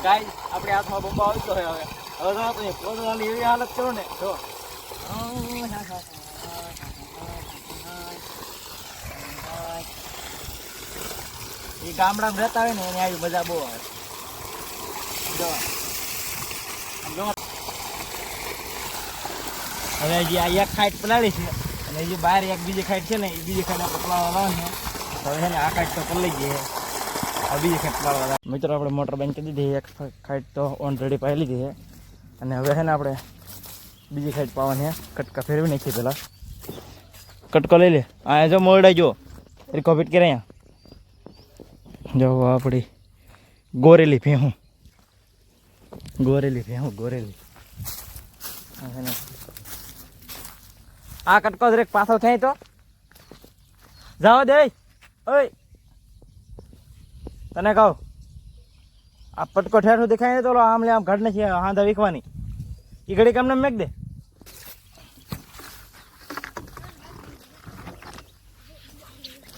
ગાય આપણે હાથમાં બોમ્બા આવતો હોય હવે તો પોતાની એવી હાલત કરો ને જો એ ગામડામાં રહેતા હોય ને એની આવી મજા બહુ આવે જો હવે જે આ એક ખાઈટ પલાળી છે અને જે બહાર એક બીજી ખાઈટ છે ને એ બીજી ખાઈટ આપણે પલાળવા લાવે છે હવે છે ને આ ખાઈટ તો પલળી ગઈ છે આ બીજી ખાઈટ પલાળવા મિત્રો આપણે મોટર બંધ કરી દીધી એક ખાઈટ તો ઓલરેડી પાઈ લીધી છે અને હવે છે ને આપણે બીજી ખાઈટ પાવાની કટકા ફેરવી નાખીએ પહેલાં કટકો લઈ લે આ જો મોરડા જો રીકો ફીટ કરે અહીંયા જો આપણી ગોરેલી ભેહું ગોરેલી આ કટકો દરેક પાછો થાય તો જાઓ દે ઓય તને કહું આ પટકો ઠેઠું દેખાય તો આમ લે આમ ઘડ નથી હાંધા વીખવાની એ ઘડી કામને મેક દે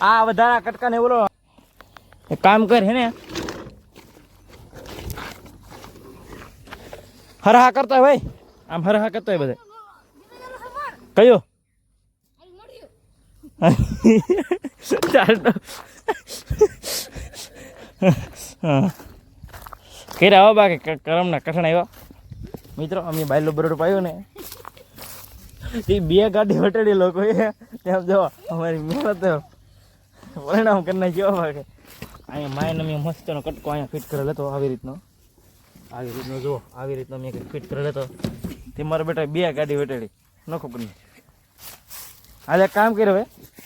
આ વધારા કટકા ને બોલો એક કામ કર હે ને હરહા કરતો હોય ભાઈ આમ હરહા કરતો હોય બધા કયો ચાલ તો કર્યા આવો બાકી કરમના કઠણ આવ્યા મિત્રો અમે બાયલો બરોડ પાયો ને એ બે ગાડી વટેડી લોકો તેમ જો અમારી મહેનત પરિણામ કરી નાખ્યો બાકી અહીંયા માયને મેં મસ્તનો કટકો અહીંયા ફિટ કરેલો હતો આવી રીતનો જો આવી રીતનો મેં ફિટ કરેલો હતો તે મારા બેટા બે ગાડી વટેડી નખો કરી આજે કામ કર્યો હવે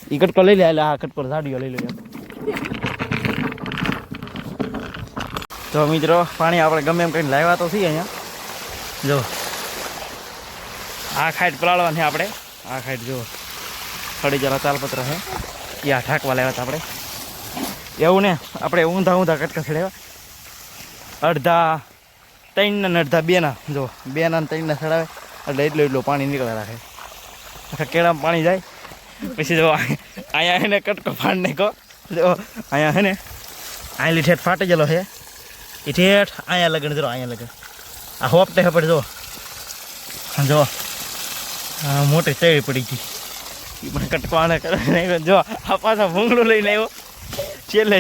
એ કટકો લઈ લે એટલે આ કટકો ઝાડીઓ લઈ લે તો મિત્રો પાણી આપણે ગમે એમ કરીને લાવ્યા તો છીએ અહીંયા જો આ ખાઈટ પલાળવાની આપણે આ ખાઈટ જો ખડી જરા તાલપત્ર છે એ આ ઢાંકવા લાવ્યા હતા આપણે એવું ને આપણે ઊંધા કટકા ચડાવ્યા અડધા ત્રણના ને અડધા બેના જો બેના ત્રણના ચડાવે એટલે એટલું પાણી નીકળે રાખે આખા કેળામાં પાણી જાય પછી જો અહીંયા એને કટકો ફાડ નાખો જો અહીંયા હે ને આયલી ઠેઠ ફાટી ગયેલો છે એ ઠેઠ અહીંયા લગન જો અહીંયા લગન આ હોપટે હપટ જો મોટી ચડી પડી ગઈ એ મને કટકો આને કરે જો આ પાછા ભૂંગળું લઈને આવ્યો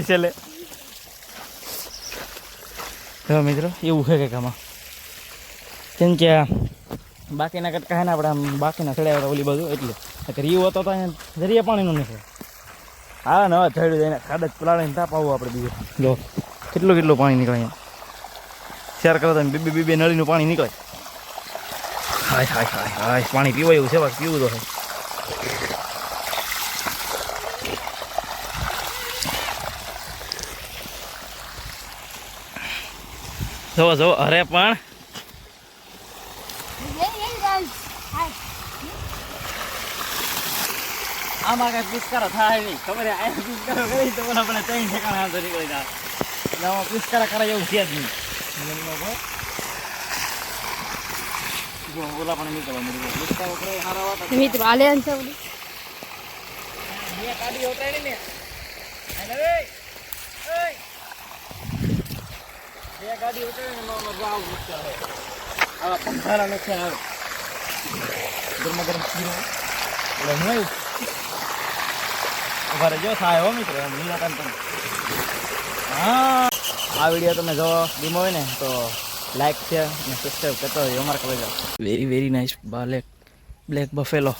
છેલ્લે તો મિત્રો એવું છે કંઈક આમાં કેમ કે બાકીના કટકા છે ને આપણે આમ બાકીના ચડાવ્યા ઓલી બાજુ એટલે રીવ હતો તો અહીંયા દરિયા પાણીનું નીકળે હા ને હવે ચડ્યું જાય ખાડા જ પલાળીને તાપ આવું આપણે બીજું જો કેટલું પાણી નીકળે અહીંયા શેર કરો તમે બે નળીનું પાણી નીકળે હાય પાણી પીવાય એવું છે બાકી પીવું તો જો અરે પણ આમાં કઈ પિસ્કારો થાય નહીં ખબર આ પિસ્કારો કરી તો મને આપણે ત્રણ ઠેકાણા હાથ નીકળી જાય આમાં પિસ્કારા કરાય એવું છે જ નહીં જો ઓલા પણ નીકળવા મળી પિસ્કારો કરે હારા વાત મિત્રો આલે છે ઓલી બે કાડી ઉતારી ને અરે ઓય બે ગાડી ઉતારી ને નો ભાવ ઉતરે આ પંખારા લખે આવે ગરમ પીરો ઓલા નહીં ઉભા રહેજો થાય હો મિત્રો નીલાકાંત હા આ વિડીયો તમને જો ગમ્યો હોય ને તો લાઈક શેર અને સબસ્ક્રાઈબ કરતો હોય અમારા કહેજો વેરી નાઇસ બ્લેક બફેલો